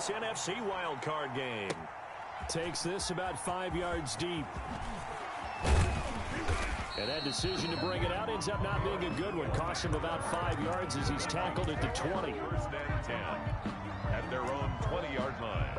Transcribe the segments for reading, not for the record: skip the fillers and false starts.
this NFC wildcard game. Takes this about 5 yards deep. And that decision to bring it out ends up not being a good one. Costs him about 5 yards as he's tackled at the 20. First and 10 at their own 20-yard line.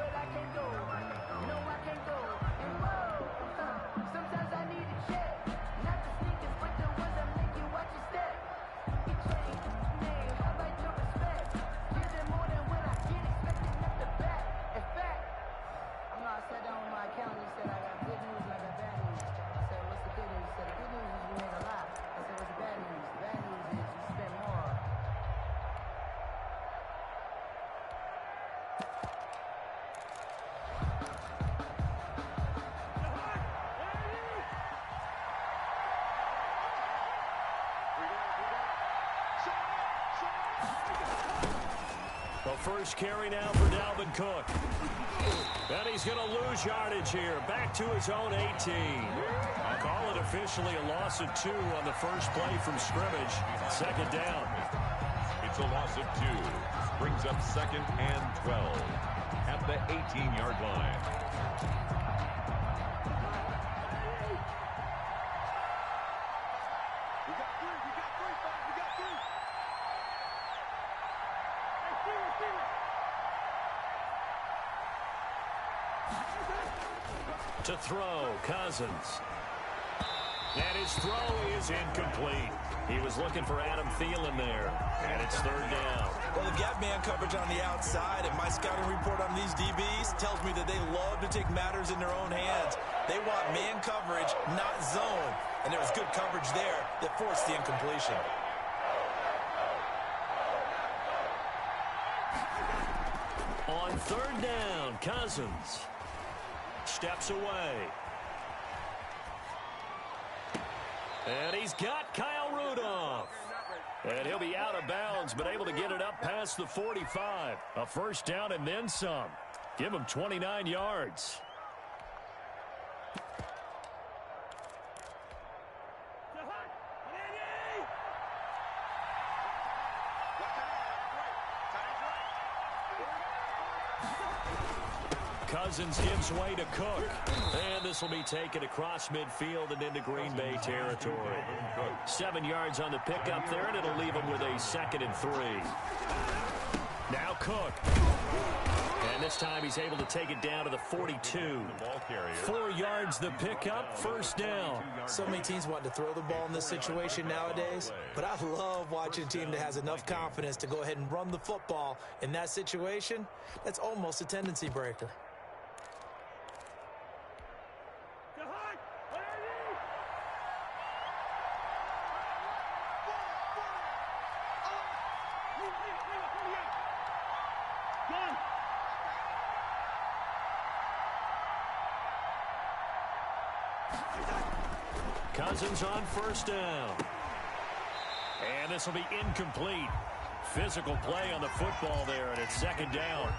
First carry now for Dalvin Cook. And he's going to lose yardage here. Back to his own 18. I'll call it officially a loss of 2 on the first play from scrimmage. Second down. It's a loss of 2. Brings up second and 12 at the 18-yard line. To throw, Cousins. And his throw is incomplete. He was looking for Adam Thielen there. And it's third down. Well, they've got man coverage on the outside, and my scouting report on these DBs tells me that they love to take matters in their own hands. They want man coverage, not zone. And there was good coverage there that forced the incompletion. On third down, Cousins steps away. And he's got Kyle Rudolph. And he'll be out of bounds, but able to get it up past the 45. A first down and then some. Give him 29 yards. Cousins gives way to Cook. And this will be taken across midfield and into Green Bay territory. 7 yards on the pickup there, and it'll leave him with a 2nd and 3. Now Cook. And this time he's able to take it down to the 42. 4 yards the pickup, first down. So many teams want to throw the ball in this situation nowadays, but I love watching a team that has enough confidence to go ahead and run the football. In that situation, that's almost a tendency breaker. Cousins on first down. And this will be incomplete. Physical play on the football there, and it's second down.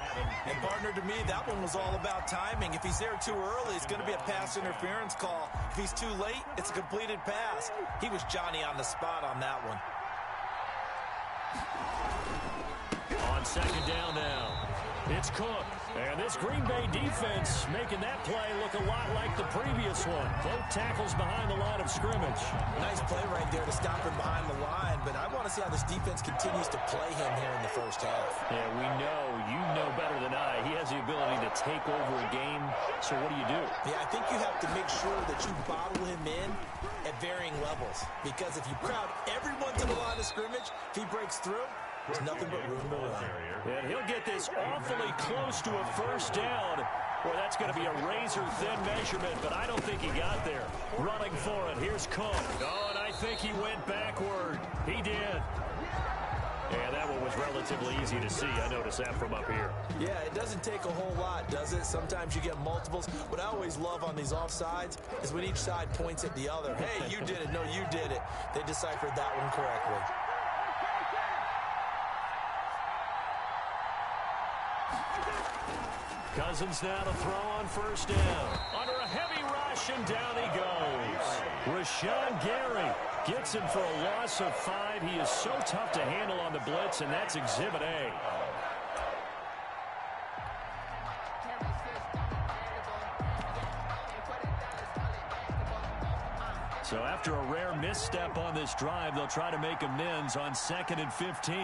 And partner, to me, that one was all about timing. If he's there too early, it's going to be a pass interference call. If he's too late, it's a completed pass. He was Johnny on the spot on that one. On second down now, it's Cook. And this Green Bay defense making that play look a lot like the previous one. Both tackles behind the line of scrimmage. Nice play right there to stop him behind the line, but I want to see how this defense continues to play him here in the first half. Yeah, we know. You know better than I. He has the ability to take over a game, so what do? Yeah, I think you have to make sure that you bottle him in at varying levels, because if you crowd everyone to the line of scrimmage, if he breaks through, there's nothing but room to run. And he'll get this awfully close to a first down. Boy, that's going to be a razor-thin measurement, but I don't think he got there. Running for it. Here's Cook. Oh, and I think he went backward. He did. Yeah, that one was relatively easy to see. I noticed that from up here. Yeah, it doesn't take a whole lot, does it? Sometimes you get multiples. What I always love on these offsides is when each side points at the other. Hey, you did it. No, you did it. They deciphered that one correctly. Cousins now to throw on first down. Under a heavy rush, and down he goes. Rashawn Gary gets him for a loss of 5. He is so tough to handle on the blitz, and that's Exhibit A. So after a rare misstep on this drive, they'll try to make amends on 2nd and 15.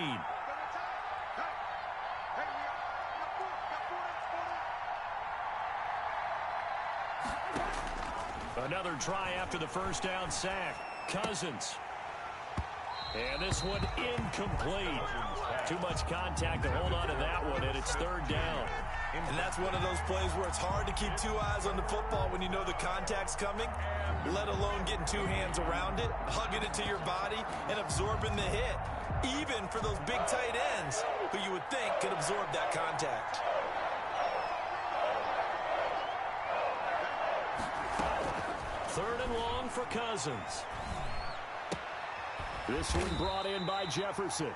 Another try after the first down sack. Cousins. And this one incomplete. Too much contact to hold on to that one, and it's 3rd down. And that's one of those plays where it's hard to keep two eyes on the football when you know the contact's coming, let alone getting two hands around it, hugging it to your body, and absorbing the hit, even for those big tight ends who you would think could absorb that contact. Third and long for Cousins. This one brought in by Jefferson.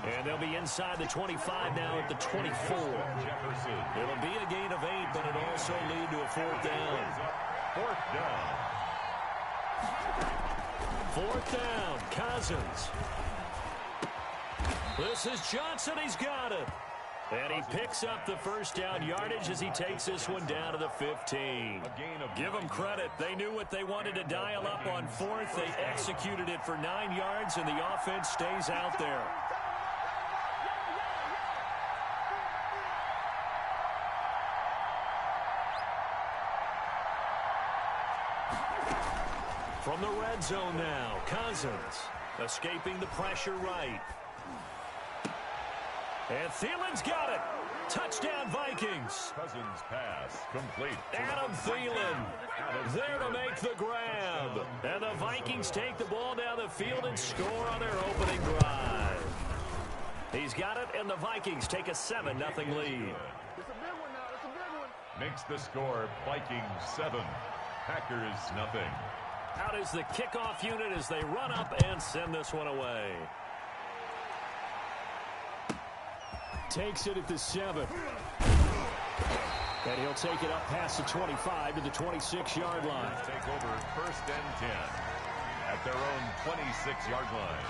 And they'll be inside the 25 now at the 24. It'll be a gain of 8, but it'll also lead to a 4th down. 4th down, Cousins. This is Johnson. He's got it. And he picks up the first down yardage as he takes this one down to the 15. Give them credit. They knew what they wanted to dial up on 4th. They executed it for 9 yards, and the offense stays out there. From the red zone now, Cousins escaping the pressure right. And Thielen's got it. Touchdown, Vikings. Cousins pass complete. Adam Thielen there to make the grab. And the Vikings take the ball down the field and score on their opening drive. He's got it, and the Vikings take a 7-0 lead. Makes the score Vikings 7, Packers nothing. Out is the kickoff unit as they run up and send this one away. Takes it at the 7. And he'll take it up past the 25 to the 26-yard line. Take over 1st and 10 at their own 26-yard line.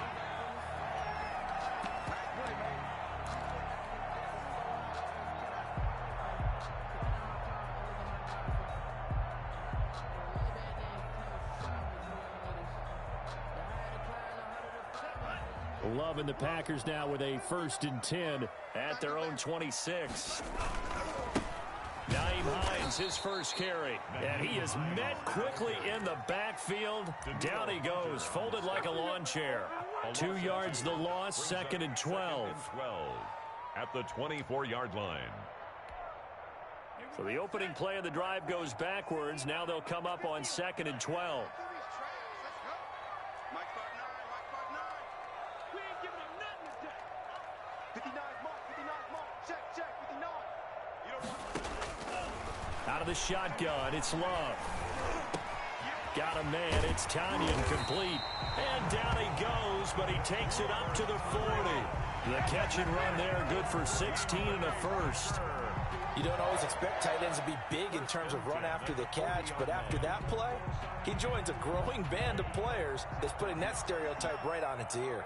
Love in the Packers now with a 1st and 10 at their own 26. Nyheim Hines, his first carry. And he is met quickly in the backfield. Down he goes, folded like a lawn chair. 2 yards the loss, 2nd and 12. At the 24-yard line. So the opening play of the drive goes backwards. Now they'll come up on 2nd and 12. Out of the shotgun, it's Love. Got a man, it's Tanyan complete. And down he goes, but he takes it up to the 40. The catch and run there, good for 16 and a first. You don't always expect tight ends to be big in terms of run after the catch, but after that play, he joins a growing band of players that's putting that stereotype right on its ear.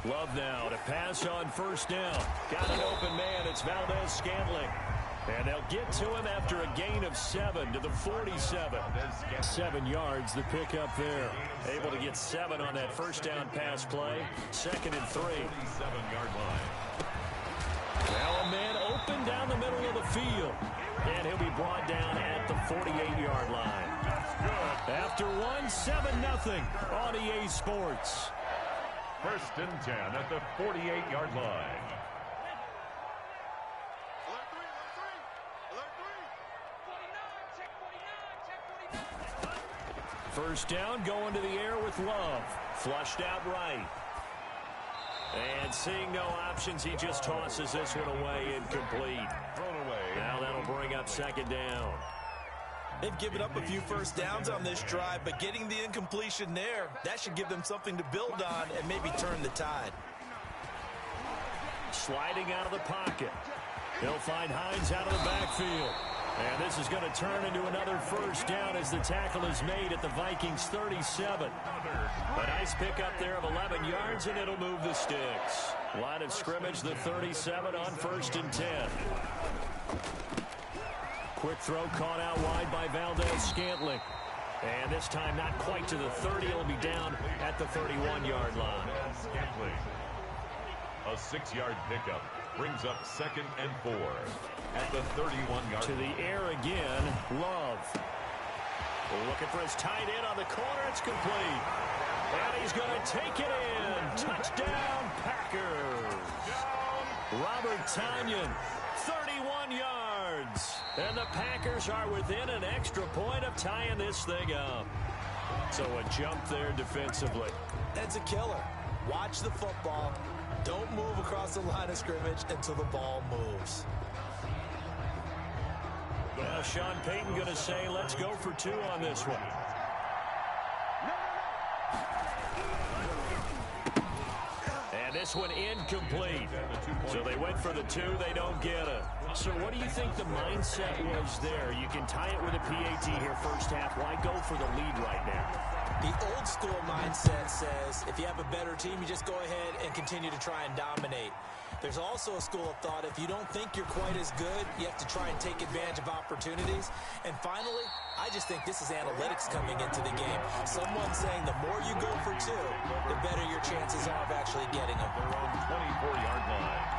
Love now to pass on 1st down. Got an open man. It's Valdez-Scantling. And they'll get to him after a gain of 7 to the 47. 7 yards, the pickup there. Able to get 7 on that 1st down pass play. 2nd and 3. 47-yard line. Now a man open down the middle of the field. And he'll be brought down at the 48-yard line. After one, 7-0 on EA Sports. 1st and 10 at the 48-yard line. First down, going to the air with Love. Flushed out right. And seeing no options, he just tosses this one away incomplete. Thrown away. Now that'll bring up 2nd down. They've given up a few first downs on this drive, but getting the incompletion there, that should give them something to build on and maybe turn the tide. Sliding out of the pocket. They'll find Hines out of the backfield. And this is going to turn into another first down as the tackle is made at the Vikings 37. A nice pickup there of 11 yards, and it'll move the sticks. Line of scrimmage, the 37 on 1st and 10. Quick throw caught out wide by Valdez-Scantling. And this time not quite to the 30. It'll be down at the 31-yard line. Scantling. A 6-yard pickup brings up 2nd and 4 at the 31-yard. To the air again, Love. Looking for his tight end on the corner. It's complete. And he's going to take it in. Touchdown, Packers. Robert Tonyan, 31 yards. And the Packers are within an extra point of tying this thing up. So a jump there defensively. That's a killer. Watch the football. Don't move across the line of scrimmage until the ball moves. Well, Sean Payton going to say, let's go for 2 on this one. And this one incomplete. So they went for the 2. They don't get it. So what do you think the mindset was there? You can tie it with a PAT here first half. Why go for the lead right now? The old school mindset says if you have a better team, you just go ahead and continue to try and dominate. There's also a school of thought, if you don't think you're quite as good, you have to try and take advantage of opportunities. And finally, I just think this is analytics coming into the game. Someone saying the more you go for 2, the better your chances are of actually getting them. Their own 24-yard line.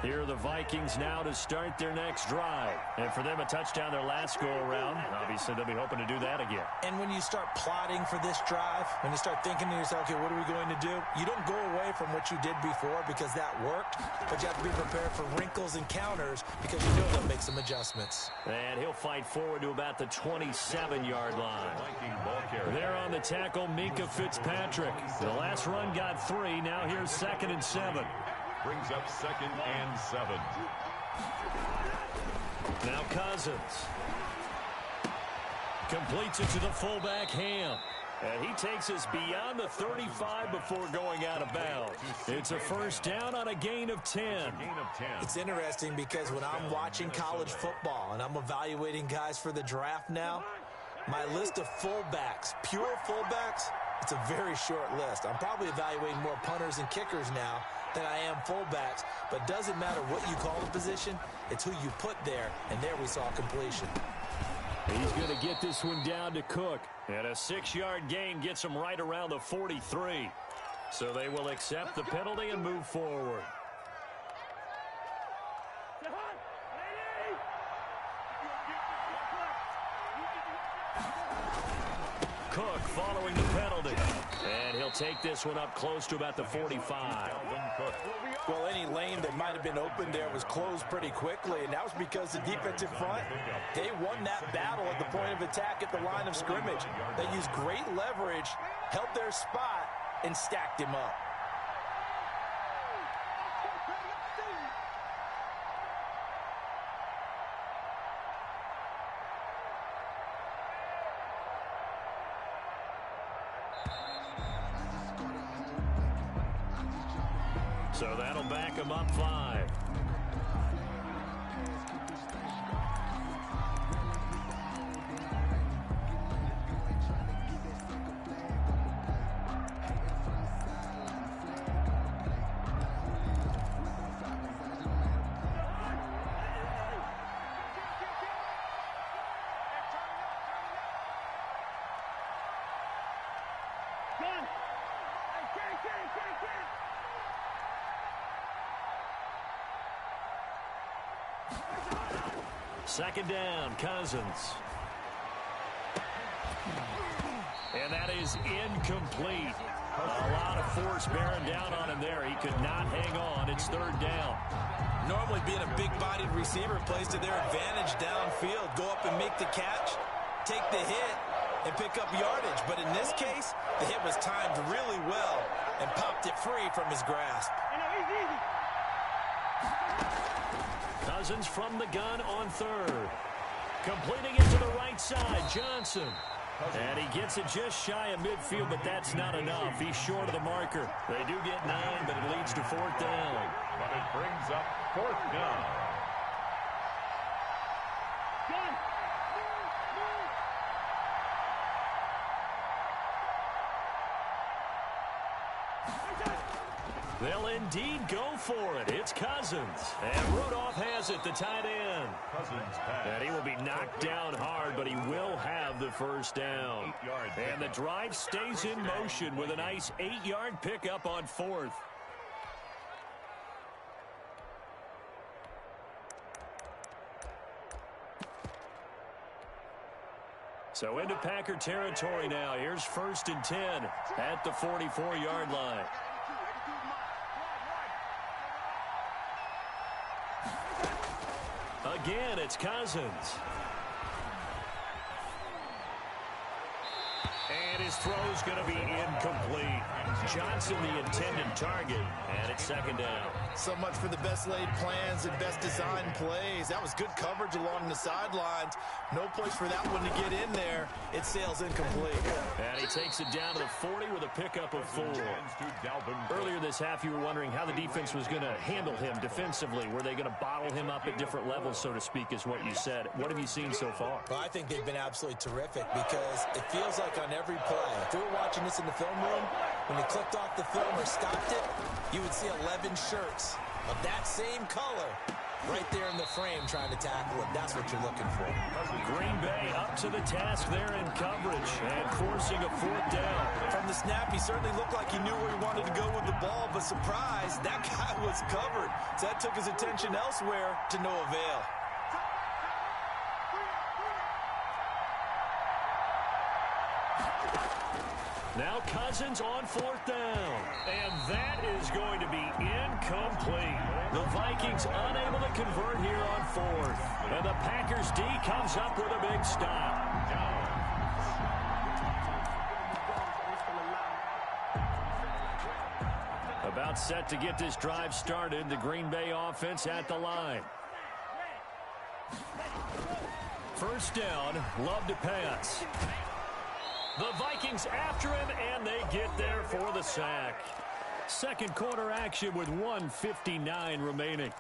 Here are the Vikings now to start their next drive. And for them, a touchdown their last go-around. Obviously, they'll be hoping to do that again. And when you start plotting for this drive, when you start thinking to yourself, okay, what are we going to do? You don't go away from what you did before because that worked, but you have to be prepared for wrinkles and counters because you know they'll make some adjustments. And he'll fight forward to about the 27-yard line. There on the tackle, Minkah Fitzpatrick. The last run got 3. Now here's 2nd and 7. Brings up 2nd and 7. Now Cousins. Completes it to the fullback, Ham. And he takes us beyond the 35 before going out of bounds. It's a first down on a gain of 10. It's interesting because when I'm watching college football and I'm evaluating guys for the draft now, my list of fullbacks, pure fullbacks, it's a very short list. I'm probably evaluating more punters and kickers now than I am fullbacks, but doesn't matter what you call the position, it's who you put there, and there we saw completion. He's going to get this one down to Cook, and a 6-yard gain gets him right around the 43. So they will accept the penalty and move forward. Cook following the penalty. And he'll take this one up close to about the 45. Well, any lane that might have been open there was closed pretty quickly, and that was because the defensive front, they won that battle at the point of attack at the line of scrimmage. They used great leverage, held their spot, and stacked him up. So that'll back him up 5. Second down, Cousins. And that is incomplete. A lot of force bearing down on him there. He could not hang on. It's 3rd down. Normally being a big-bodied receiver plays to their advantage downfield. Go up and make the catch, take the hit, and pick up yardage. But in this case, the hit was timed really well and popped it free from his grasp. Cousins from the gun on 3rd. Completing it to the right side, Johnson. And he gets it just shy of midfield, but that's not enough. He's short of the marker. They do get 9, but it leads to 4th down. But it brings up 4th down. They'll indeed go for it. It's Cousins. And Rudolph has it, the tight end. Cousins pass. And he will be knocked down hard, but he will have the first down. 8-yard And the drive stays in motion with a nice 8-yard pickup on 4th. So into Packer territory now. Here's 1st and 10 at the 44-yard line. Again, it's Cousins. And his throw's going to be incomplete. Johnson, the intended target, and it's 2nd down. So much for the best laid plans and best designed plays. That was good coverage along the sidelines. No place for that one to get in there. It sails incomplete. And he takes it down to the 40 with a pickup of 4. Earlier this half, you were wondering how the defense was going to handle him defensively. Were they going to bottle him up at different levels, so to speak, is what you said. What have you seen so far? Well, I think they've been absolutely terrific because it feels like on every play, if we were watching this in the film room, when they clicked off the film or stopped it, you would see 11 shirts of that same color right there in the frame trying to tackle it. That's what you're looking for. Green Bay up to the task there in coverage and forcing a 4th down. From the snap, he certainly looked like he knew where he wanted to go with the ball, but surprise, that guy was covered. So that took his attention elsewhere to no avail. Now Cousins on 4th down. And that is going to be incomplete. The Vikings unable to convert here on 4th. And the Packers D comes up with a big stop. About set to get this drive started. The Green Bay offense at the line. 1st down, Love to pass. The Vikings after him, and they get there for the sack. 2nd quarter action with 1:59 remaining.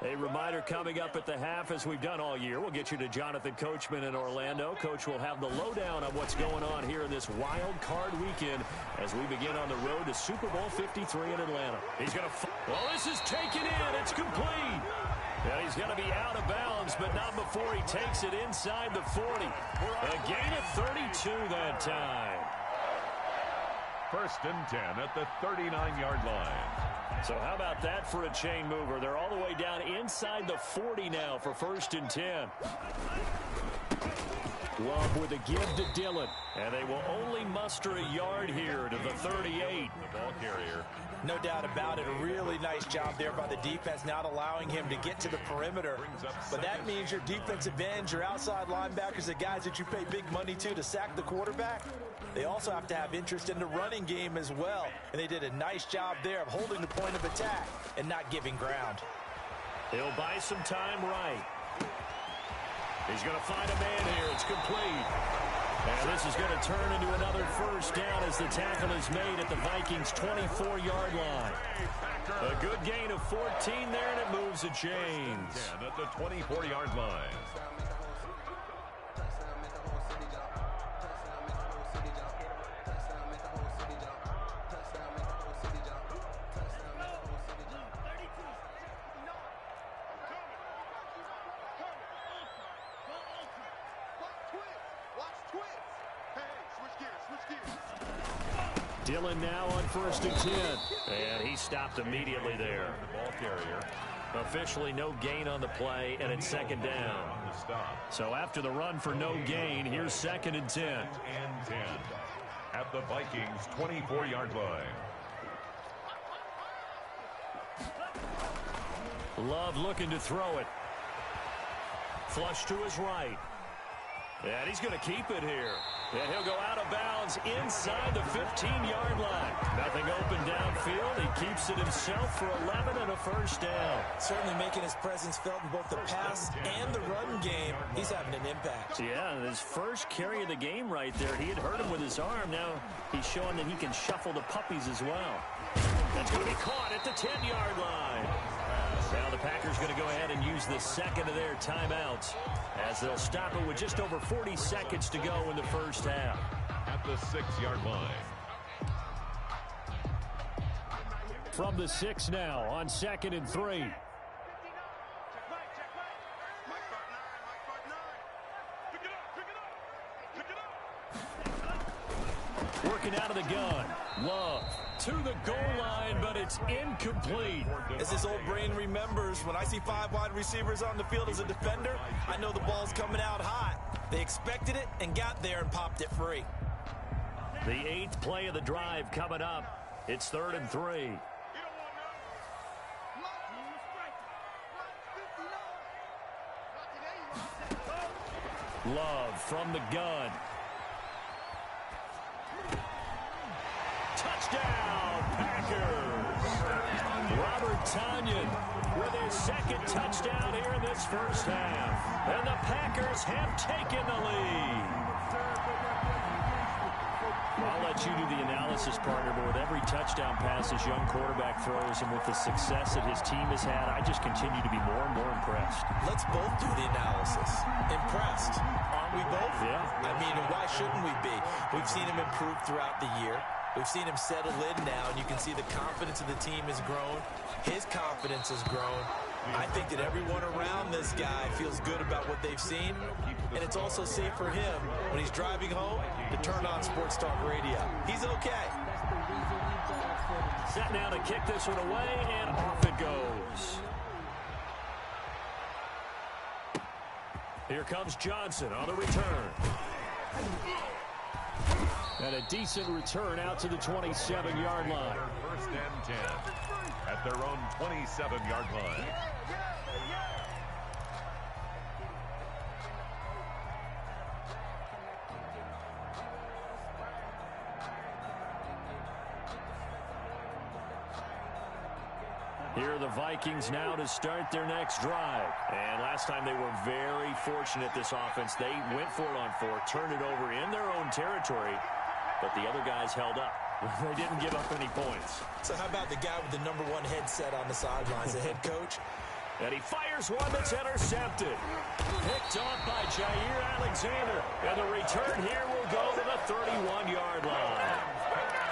A reminder coming up at the half, as we've done all year. We'll get you to Jonathan Coachman in Orlando. Coach will have the lowdown on what's going on here in this wild card weekend as we begin on the road to Super Bowl 53 in Atlanta. He's going to... Well, this is taken in. It's complete. And he's going to be out of bounds, but not before he takes it inside the 40. A gain of 32 that time. 1st and 10 at the 39-yard line. So how about that for a chain mover? They're all the way down inside the 40 now for 1st and 10. Love with a give to Dillon. And they will only muster a yard here to the 38. The ball carrier. No doubt about it. A really nice job there by the defense, not allowing him to get to the perimeter. But that means your defensive ends, your outside linebackers, the guys that you pay big money to sack the quarterback, they also have to have interest in the running game as well. And they did a nice job there of holding the point of attack and not giving ground. He'll buy some time right. He's going to find a man here. It's complete. And this is going to turn into another 1st down as the tackle is made at the Vikings' 24-yard line. A good gain of 14 there, and it moves the chains. At the 24-yard line. Dillon now on 1st and 10. And he stopped immediately there. The ball carrier. Officially no gain on the play, and it's 2nd down. So after the run for no gain, here's 2nd and 10. And 10 at the Vikings' 24-yard line. Love looking to throw it. Flush to his right. And he's going to keep it here. And he'll go out of bounds inside the 15-yard line. Nothing open downfield. He keeps it himself for 11 and a 1st down. Certainly making his presence felt in both the pass and the run game. He's having an impact. Yeah, his first carry of the game right there. He had hurt him with his arm. Now he's showing that he can shuffle the puppies as well. That's going to be caught at the 10-yard line. Now the Packers going to go ahead and use the 2nd of their timeouts as they'll stop it with just over 40 seconds to go in the 1st half. At the 6-yard line. from the 6 now on 2nd and 3. Working out of the gun. Love to the goal line, but it's incomplete. As his old brain remembers, when I see 5 wide receivers on the field as a defender, I know the ball's coming out hot. They expected it and got there and popped it free. The 8th play of the drive coming up. It's 3rd and 3. Love from the gun. Touchdown, Packers! Robert Tonyan with his 2nd touchdown here in this first half. And the Packers have taken the lead. I'll let you do the analysis, partner, but with every touchdown pass this young quarterback throws and with the success that his team has had, I just continue to be more and more impressed. Let's both do the analysis. Impressed. Aren't we both? Yeah. I mean, why shouldn't we be? We've seen him improve throughout the year. We've seen him settle in now, and you can see the confidence of the team has grown. His confidence has grown. I think that everyone around this guy feels good about what they've seen, and it's also safe for him when he's driving home to turn on Sports Talk Radio. He's okay. Set now to kick this one away, and off it goes. Here comes Johnson on the return. And a decent return out to the 27-yard line. 1st and 10 at their own 27-yard line. Here are the Vikings now to start their next drive. And last time they were very fortunate, this offense. They went for it on 4, turned it over in their own territory, but the other guys held up. They didn't give up any points. So how about the guy with the number 1 headset on the sidelines, the head coach? And he fires one that's intercepted. Picked off by Jair Alexander. And the return here will go to the 31-yard line.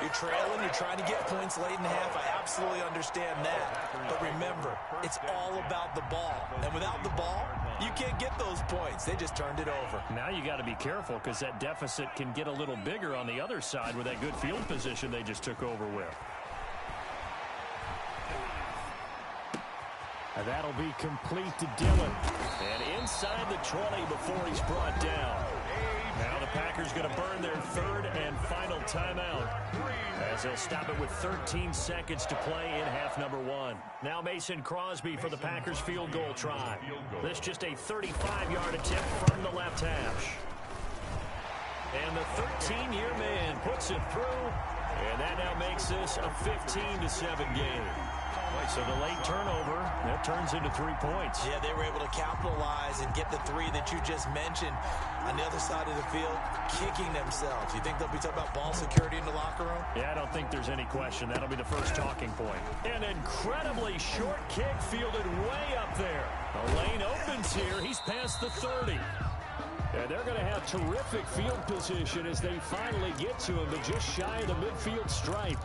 You're trailing, you're trying to get points late in the half. I absolutely understand that. But remember, it's all about the ball. And without the ball, you can't get those points. They just turned it over. Now you got to be careful because that deficit can get a little bigger on the other side with that good field position they just took over with. And that'll be complete to Dillon. And inside the 20 before he's brought down. Now the Packers going to burn their 3rd and final timeout as they'll stop it with 13 seconds to play in half number 1. Now Mason Crosby for the Packers field goal try. This just a 35-yard attempt from the left hash. And the 13-year man puts it through, and that now makes this a 15-7 game. So the late turnover, that turns into 3 points. Yeah, they were able to capitalize and get the 3 that you just mentioned on the other side of the field, kicking themselves. You think they'll be talking about ball security in the locker room? Yeah, I don't think there's any question. That'll be the first talking point. An incredibly short kick fielded way up there. The lane opens here. He's past the 30. And they're going to have terrific field position as they finally get to him, but just shy of the midfield stripe.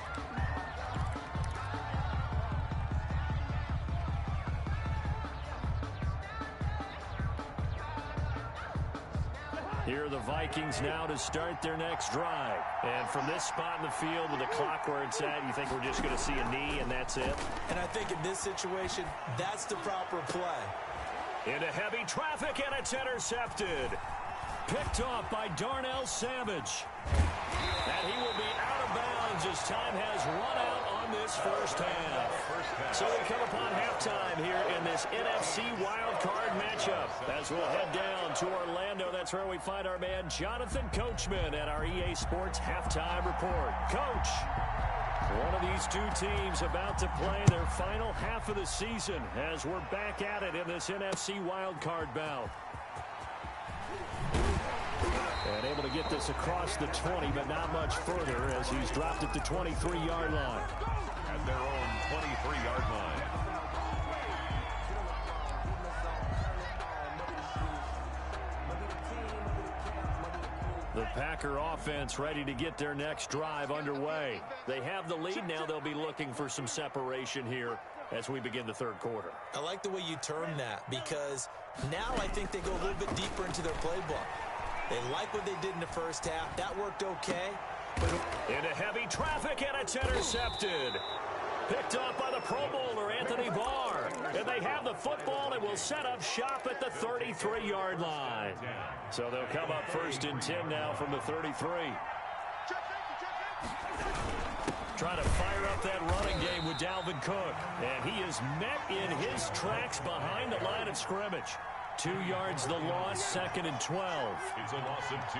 Here are the Vikings now to start their next drive. And from this spot in the field with the clock where it's at, you think we're just going to see a knee and that's it? And I think in this situation, that's the proper play. Into heavy traffic, and it's intercepted. Picked off by Darnell Savage. And he will be out of bounds as time has run out on this first half. So we come upon halftime here in this NFC wildcard matchup. As we'll head down to Orlando, that's where we find our man Jonathan Coachman at our EA Sports Halftime Report. Coach, one of these two teams about to play their final half of the season as we're back at it in this NFC wildcard bout. And able to get this across the 20, but not much further as he's dropped at the 23-yard line. At their own 23-yard line. The Packer offense ready to get their next drive underway. They have the lead now. They'll be looking for some separation here as we begin the third quarter. I like the way you term that, because now I think they go a little bit deeper into their playbook. They like what they did in the first half. That worked okay. But into heavy traffic, and it's intercepted. Picked up by the Pro Bowler, Anthony Barr. And they have the football and will set up shop at the 33-yard line. So they'll come up 1st and 10 now from the 33. Trying to fire up that running game with Dalvin Cook. And he is met in his tracks behind the line of scrimmage. 2 yards the loss, 2nd and 12. It's a loss of 2.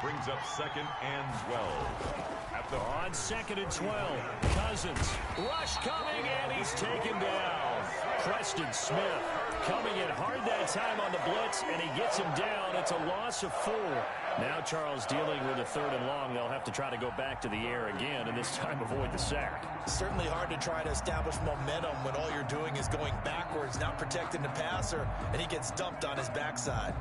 Brings up 2nd and 12. On 2nd and 12, Cousins. Rush coming, and he's taken down. Preston Smith coming in hard that time on the blitz, and he gets him down. It's a loss of 4. Now Charles dealing with a 3rd and long. They'll have to try to go back to the air again, and this time avoid the sack. Certainly hard to try to establish momentum when all you're doing is going backwards, not protecting the passer, and he gets dumped on his backside.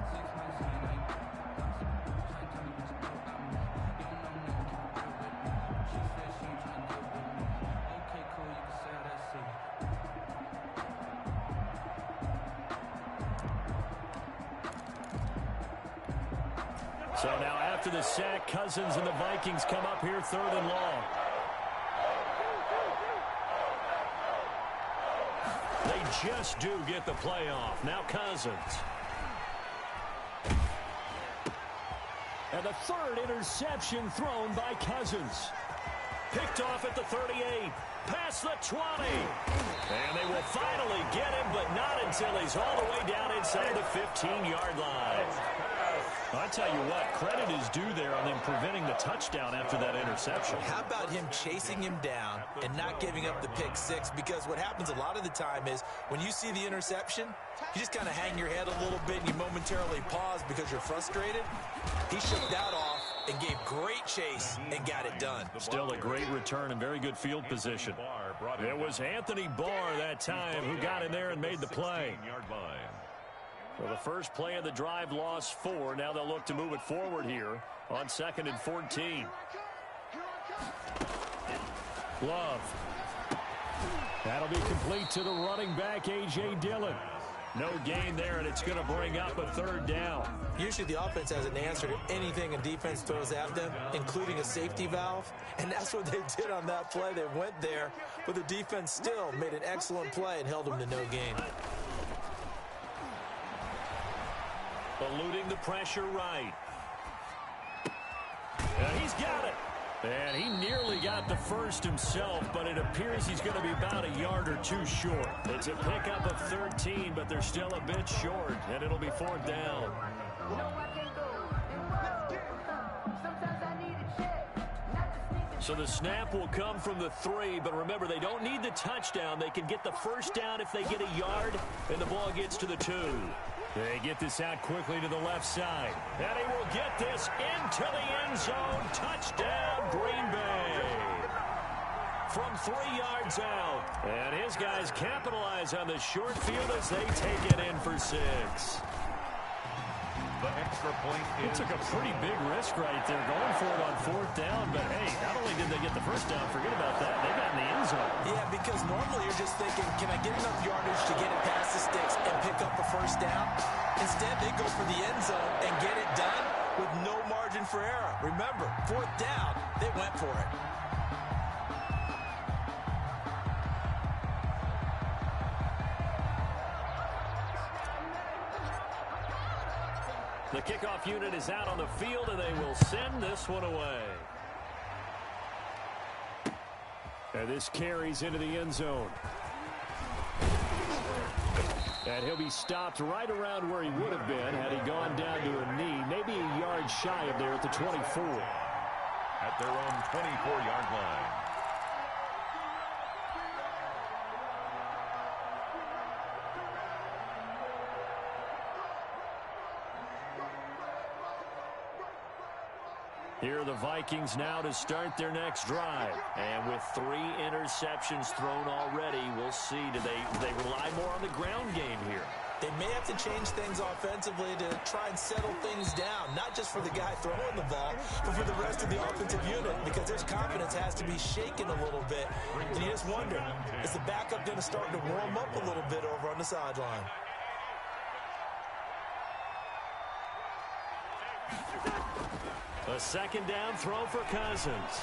So now after the sack, Cousins and the Vikings come up here 3rd and long. They just do get the playoff. Now Cousins. And the 3rd interception thrown by Cousins. Picked off at the 38. Past the 20. And they will finally get him, but not until he's all the way down inside the 15-yard line. I tell you what, credit is due there on them preventing the touchdown after that interception. How about him chasing him down and not giving up the pick 6? Because what happens a lot of the time is when you see the interception, you just kind of hang your head a little bit and you momentarily pause because you're frustrated. He shook that off and gave great chase and got it done. Still a great return and very good field position. It was Anthony Barr that time who got in there and made the play. Well, the first play of the drive lost 4. Now they'll look to move it forward here on 2nd and 14. Love. That'll be complete to the running back, A.J. Dillon. No gain there, and it's going to bring up a 3rd down. Usually the offense has an answer to anything a defense throws at them, including a safety valve. And that's what they did on that play. They went there, but the defense still made an excellent play and held them to no gain. Eluding the pressure right. And he's got it. And he nearly got the first himself, but it appears he's going to be about a yard or 2 short. It's a pickup of 13, but they're still a bit short, and it'll be 4th down. So the snap will come from the 3, but remember, they don't need the touchdown. They can get the first down if they get a yard, and the ball gets to the 2. They get this out quickly to the left side. And he will get this into the end zone. Touchdown, Green Bay. From 3 yards out. And his guys capitalize on the short field as they take it in for 6. The extra point It took a pretty big risk right there going for it on 4th down. But, hey, not only did they get the first down, forget about that, they got in the end zone. Yeah, because normally you're just thinking, can I get enough yardage to get it past the sticks and pick up a first down? Instead, they go for the end zone and get it done with no margin for error. Remember, 4th down, they went for it. The kickoff unit is out on the field, and they will send this one away. And this carries into the end zone. And he'll be stopped right around where he would have been had he gone down to a knee, maybe a yard shy of there at the 24. At their own 24-yard line. Here are the Vikings now to start their next drive. And with 3 interceptions thrown already, we'll see. Do they rely more on the ground game here? They may have to change things offensively to try and settle things down, not just for the guy throwing the ball, but for the rest of the offensive unit, because their confidence has to be shaken a little bit. And you just wonder, is the backup going to start to warm up a little bit over on the sideline? A second down throw for Cousins.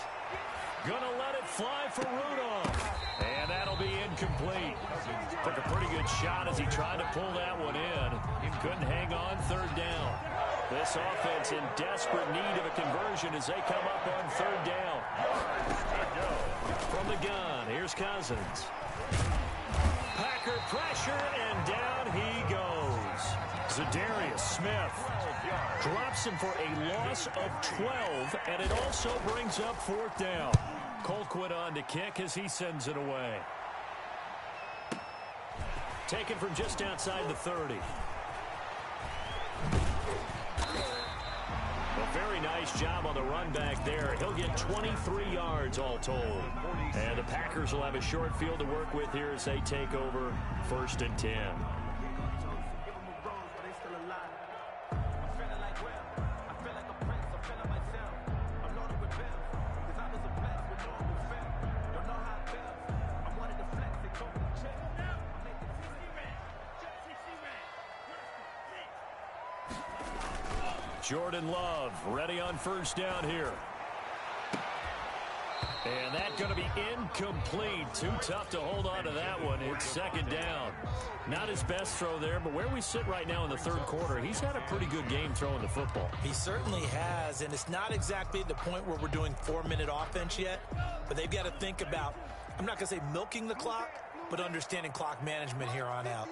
Gonna let it fly for Rudolph. And that'll be incomplete. Took a pretty good shot as he tried to pull that one in. Couldn't hang on third down. This offense in desperate need of a conversion as they come up on third down. From the gun, here's Cousins. Packer pressure, and down he goes. Za'Darius Smith drops him for a loss of 12, and it also brings up fourth down. Colquitt on to kick as he sends it away. Taken from just outside the 30. A very nice job on the run back there. He'll get 23 yards all told. And the Packers will have a short field to work with here as they take over 1st and 10. Jordan Love ready on first down here. And that's going to be incomplete. Too tough to hold on to that one. It's second down. Not his best throw there, but where we sit right now in the third quarter, he's had a pretty good game throwing the football. He certainly has, and it's not exactly the point where we're doing 4-minute offense yet, but they've got to think about, I'm not going to say milking the clock, but understanding clock management here on out.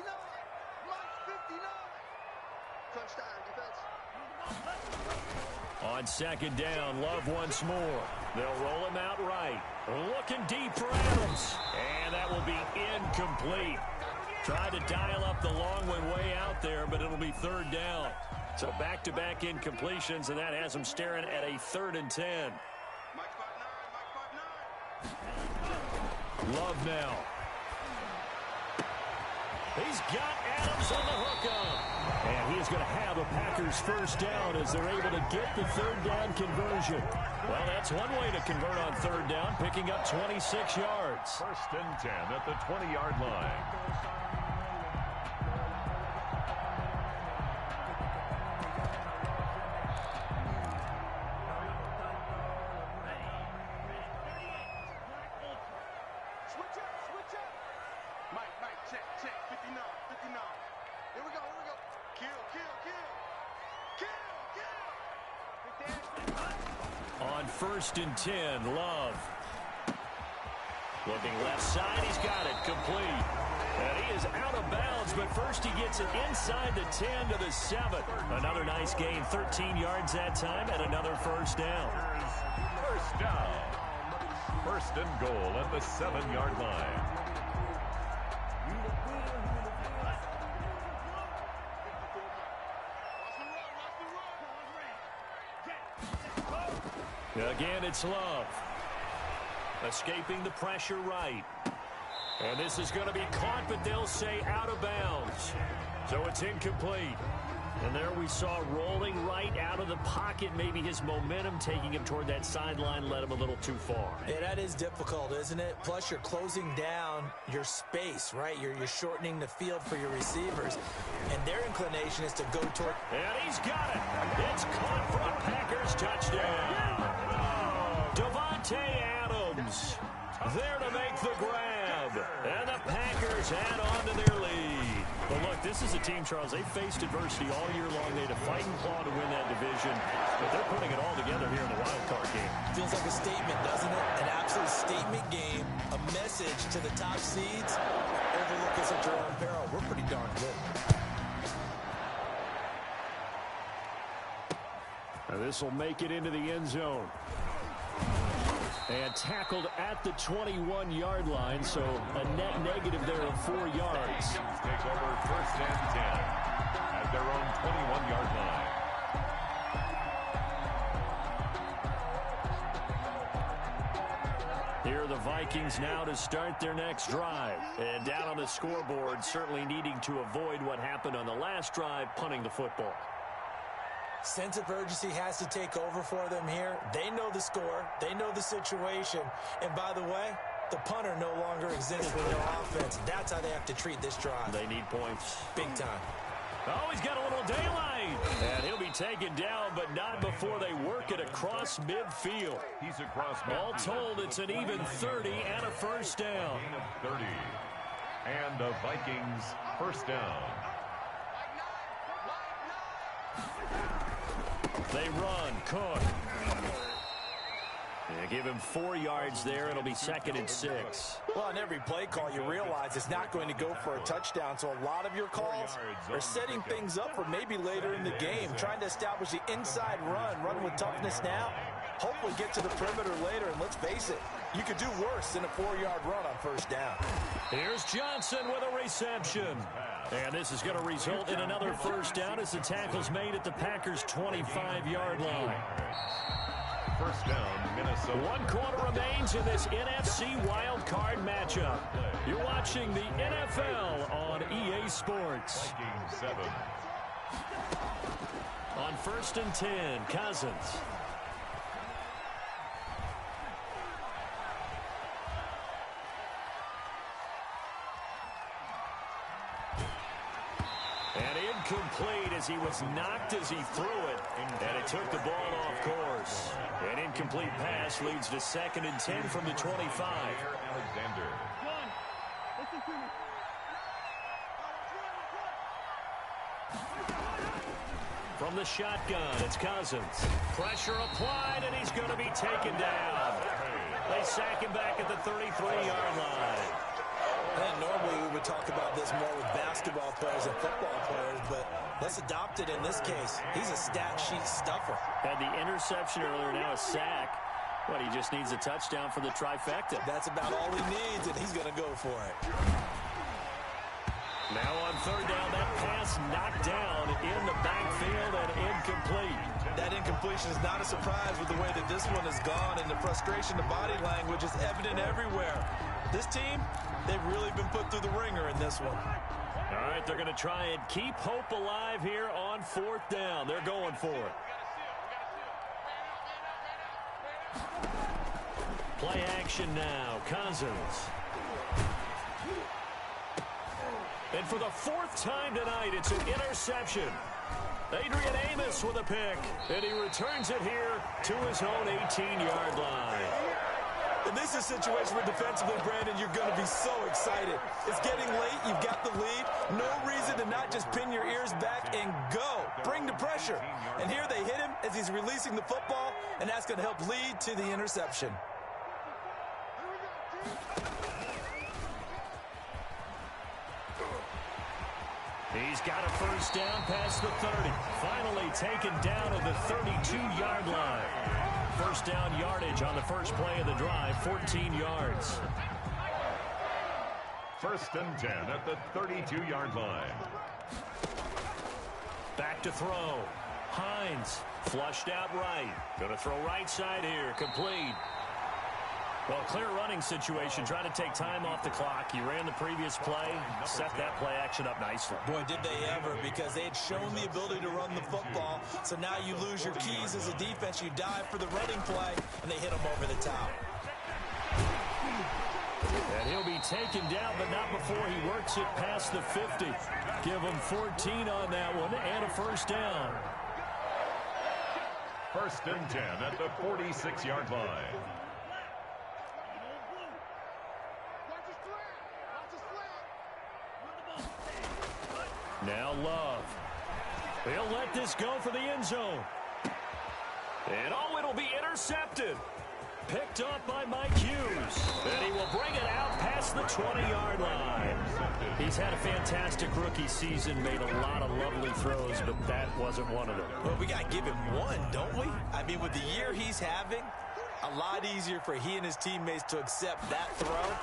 On second down, Love once more. They'll roll him out right. Looking deep for Adams. And that will be incomplete. Tried to dial up the long one way out there, but it'll be third down. So back-to-back incompletions, and that has him staring at a 3rd and 10. Love now. He's got Adams on the hook up. And he is going to have a Packers first down as they're able to get the third down conversion. Well, that's one way to convert on third down, picking up 26 yards. 1st and 10 at the 20-yard line. On 1st and 10, Love. Looking left side, he's got it complete. And he is out of bounds, but first he gets it inside the 10 to the 7. Another nice gain, 13 yards that time, and another first down. First down. 1st and goal at the 7-yard line. Again, it's Love. Escaping the pressure right. And this is going to be caught, but they'll say out of bounds. So it's incomplete. And there we saw rolling right out of the pocket. Maybe his momentum taking him toward that sideline led him a little too far. Yeah, that is difficult, isn't it? Plus, you're closing down your space, right? You're shortening the field for your receivers. And their inclination is to go toward... And he's got it. It's caught for a Packers touchdown. Davante Adams there to make the grab. And the Packers add on to their lead. But look, this is a team, Charles, they faced adversity all year long. They had to fight and claw to win that division. But they're putting it all together here in the wild card game. Feels like a statement, doesn't it? An absolute statement game. A message to the top seeds. Overlook us at your own peril. We're pretty darn good. Now this will make it into the end zone. And tackled at the 21-yard line, so a net negative there of 4 yards. Take over 1st and 10 at their own 21-yard line. Here are the Vikings now to start their next drive. And down on the scoreboard, certainly needing to avoid what happened on the last drive, punting the football. Sense of urgency has to take over for them here. They know the score. They know the situation. And by the way, the punter no longer exists for their offense. That's how they have to treat this drive. They need points. Big time. Oh, he's got a little daylight. And he'll be taken down, but not before they work it across midfield. He's across midfield. All told, it's an even 30 and a first down. Gain of 30. And the Vikings first down. They run. Cook. They give him 4 yards there. It'll be 2nd and 6. Well, on every play call, you realize it's not going to go for a touchdown. So a lot of your calls are setting things up for maybe later in the game, trying to establish the inside run with toughness now. Hopefully get to the perimeter later, and let's face it, you could do worse than a 4-yard run on first down. Here's Johnson with a reception. And this is going to result in another first down as the tackle's made at the Packers' 25-yard line. First down, Minnesota. 1 quarter remains in this NFC Wild Card matchup. You're watching the NFL on EA Sports. Vikings 7. On 1st and 10, Cousins. And incomplete as he was knocked as he threw it. And it took the ball off course. An incomplete pass leads to 2nd and 10 from the 25. Alexander. From the shotgun, it's Cousins. Pressure applied, and he's going to be taken down. They sack him back at the 33-yard line. And normally we would talk about this more with basketball players and football players, but let's adopt it in this case. He's a stat sheet stuffer. Had the interception earlier, now a sack. But he just needs a touchdown for the trifecta. That's about all he needs, and he's going to go for it. Now on 3rd down, that pass knocked down in the backfield and incomplete. That incompletion is not a surprise with the way that this one has gone, and the frustration, the body language is evident everywhere. This team, they've really been put through the ringer in this one. All right, they're going to try and keep hope alive here on 4th down. They're going for it. Play action now. Cousins. And for the 4th time tonight, it's an interception. Adrian Amos with a pick, and he returns it here to his own 18-yard line. And this is a situation where defensively, Brandon, you're going to be so excited. It's getting late. You've got the lead. No reason to not just pin your ears back and go. Bring the pressure. And here they hit him as he's releasing the football, and that's going to help lead to the interception. He's got a first down past the 30. Finally taken down at the 32-yard line. First down yardage on the first play of the drive, 14 yards. 1st and 10 at the 32-yard line. Back to throw. Hines flushed out right. Going to throw right side here. Complete. Well, clear running situation, trying to take time off the clock. He ran the previous play, set that play action up nicely. Boy, did they ever, because they had shown the ability to run the football. So now you lose your keys as a defense. You dive for the running play, and they hit him over the top. And he'll be taken down, but not before he works it past the 50. Give him 14 on that one, and a first down. 1st and 10 at the 46-yard line. Now Love. He'll let this go for the end zone. And oh, it'll be intercepted. Picked up by Mike Hughes. And he will bring it out past the 20-yard line. He's had a fantastic rookie season, made a lot of lovely throws, but that wasn't one of them. Well, we got to give him one, don't we? I mean, with the year he's having, a lot easier for he and his teammates to accept that throw,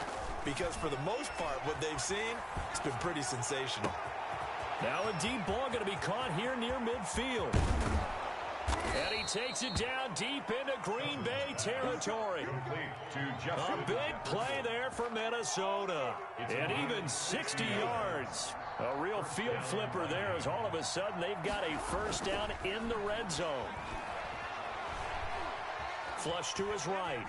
because for the most part, what they've seen, it's been pretty sensational. Now a deep ball going to be caught here near midfield. And he takes it down deep into Green Bay territory. A big play there for Minnesota. And even 60 yards. A real field flipper there as all of a sudden they've got a first down in the red zone. Flush to his right.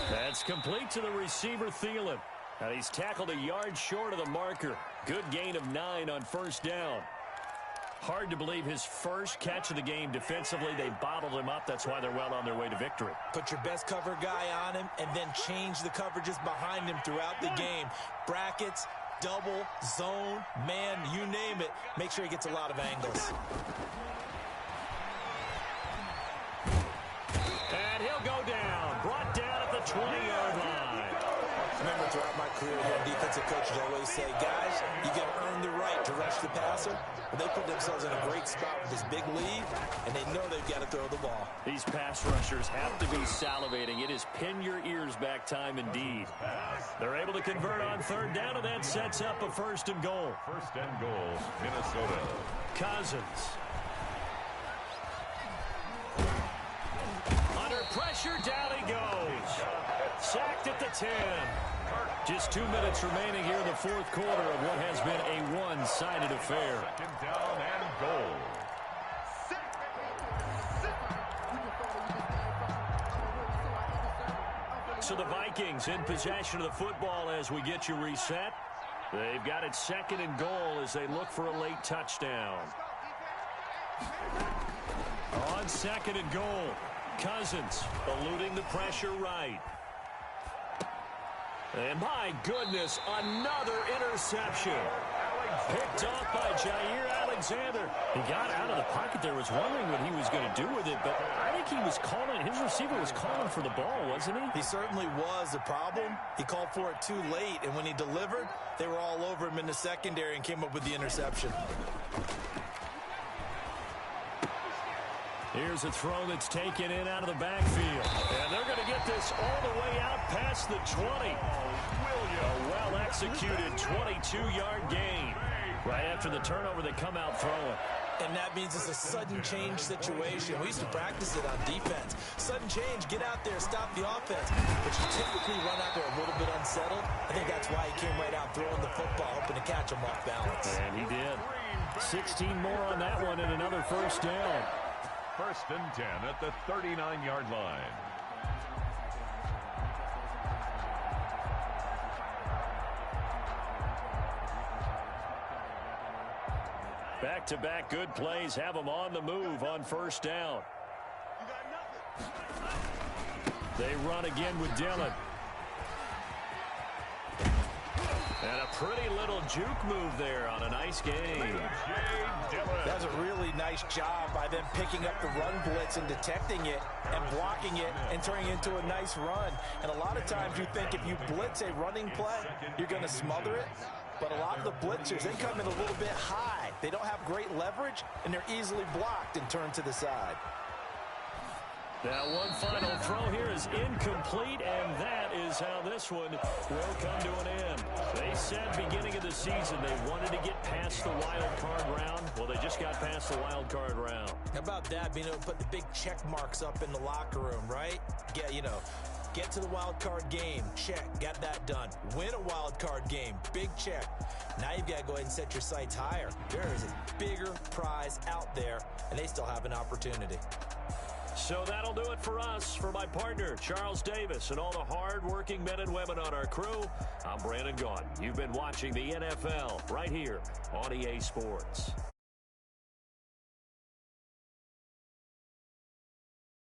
That's complete to the receiver, Thielen. And he's tackled a yard short of the marker. Good gain of 9 on first down. Hard to believe his first catch of the game defensively. They bottled him up. That's why they're well on their way to victory. Put your best cover guy on him and then change the coverages behind him throughout the game. Brackets, double, zone, man, you name it. Make sure he gets a lot of angles. And he'll go down. Brought down at the 20-yard line. Remember, throughout my career, defensive coaches always say, guys, you got to earn the right to rush the passer. But they put themselves in a great spot with this big lead, and they know they've got to throw the ball. These pass rushers have to be salivating. It is pin your ears back time indeed. They're able to convert on third down, and that sets up a first and goal. First and goal, Minnesota. Cousins. Under pressure, down he goes. Sacked at the 10. Just 2 minutes remaining here in the fourth quarter of what has been a one-sided affair. Second down and goal. So the Vikings in possession of the football as we get you reset. They've got it second and goal as they look for a late touchdown. On second and goal, Cousins eluding the pressure right. And my goodness, another interception. Picked off by Jair Alexander. He got out of the pocket there, was wondering what he was going to do with it, but I think he was calling, his receiver was calling for the ball, wasn't he? He certainly was. The problem, he called for it too late, and when he delivered, they were all over him in the secondary and came up with the interception. Here's a throw that's taken in out of the backfield. And they're going to get this all the way out past the 20. A well-executed 22-yard gain. Right after the turnover, they come out throwing. And that means it's a sudden change situation. We used to practice it on defense. Sudden change, get out there, stop the offense. But you typically run out there a little bit unsettled. I think that's why he came right out throwing the football, hoping to catch him off balance. And he did. 16 more on that one and another first down. First and 10 at the 39-yard line. Back-to-back good plays have them on the move on first down. They run again with Dillon. And a pretty little juke move there on a nice game. That was a really nice job by them picking up the run blitz and detecting it and blocking it and turning it into a nice run. And a lot of times you think if you blitz a running play, you're going to smother it. But a lot of the blitzers, they come in a little bit high. They don't have great leverage, and they're easily blocked and turned to the side. Now one final throw here is incomplete, and that is how this one will come to an end. They said beginning of the season they wanted to get past the wild card round. Well, they just got past the wild card round. How about that, being able to put the big check marks up in the locker room, right? Yeah, you know, get to the wild card game, check, got that done. Win a wild card game, big check. Now you've got to go ahead and set your sights higher. There is a bigger prize out there, and they still have an opportunity. So that'll do it for us. For my partner, Charles Davis, and all the hard-working men and women on our crew, I'm Brandon Gaudin. You've been watching the NFL right here on EA Sports.